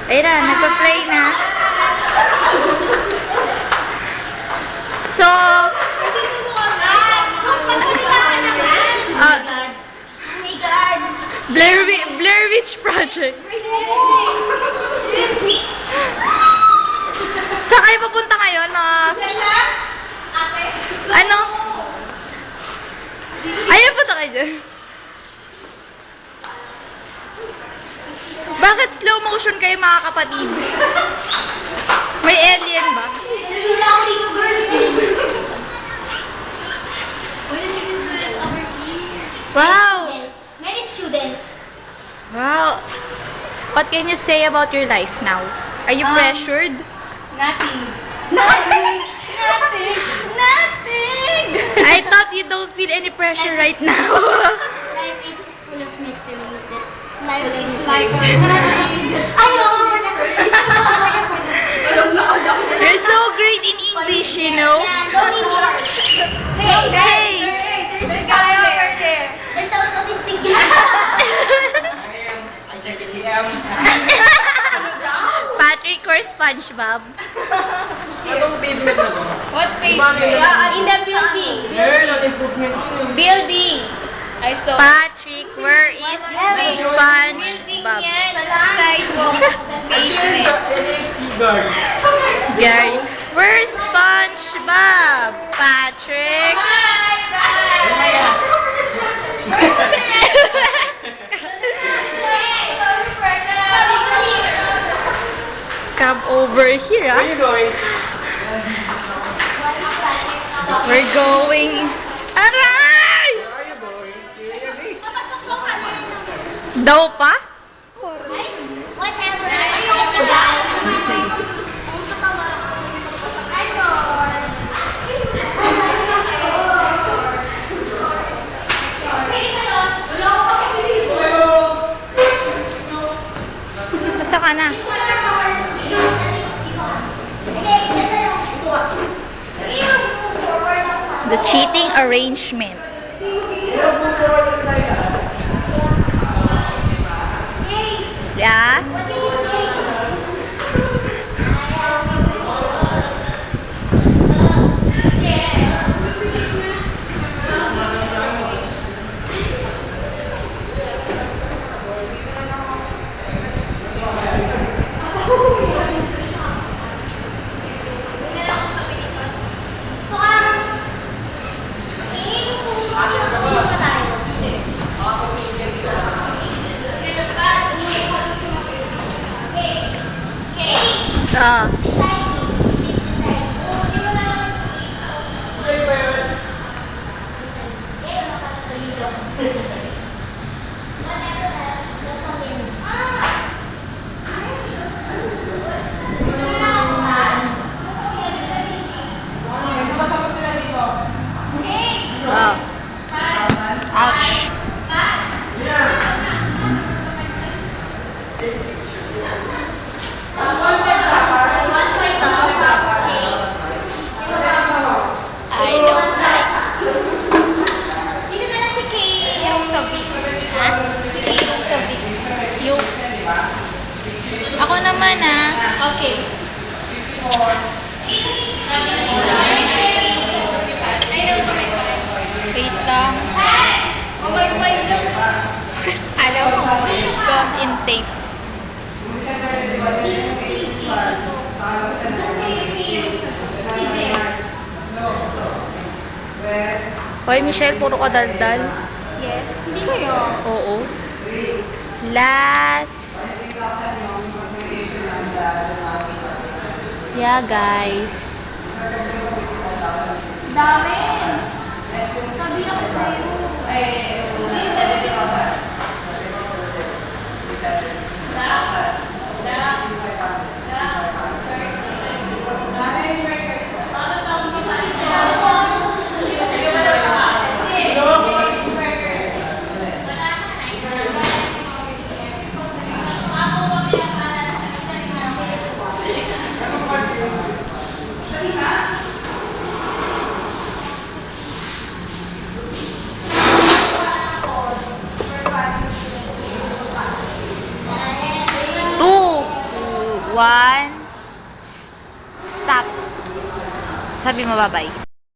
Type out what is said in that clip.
Ayun na, nagpa-play na. So, Blair Witch Project. Saan kayo papunta ngayon? Ano? Ayun, punta kayo dyan. Bakit slow motion kayo mga kapatid? May alien ba? Wow! Many students. Wow! What can you say about your life now? Are you pressured? Nothing. Nothing. Nothing. Nothing. I thought you don't feel any pressure right now. Life is full of mystery. Life is like a You're so great in English, you know? Hey, Hey! there's a guy over there. There's an autistic guy. I check it here. Patrick or SpongeBob? Anong pavement na to? What page? In the building. Improvement. Building. I saw. Patrick, where is Building SpongeBob? yan. Sidewalk. Basement. NFC guard. Gary, where's SpongeBob? Patrick? Come over here, Where are you going? We're going... Aray! Where are you going? Daw pa? Whatever. Basta ka na. The cheating arrangement. Yeah? Ah. Ouch. Yung... Ako naman Okay. Wait lang. Alam mo, gone in tape. Hoy, Michelle, puro ka daldal. Yes. Hindi kayo. Oo. Last. Yeah, guys. Dami. Sabi ako sa'yo. 1. Stop. Sabi mo bye-bye.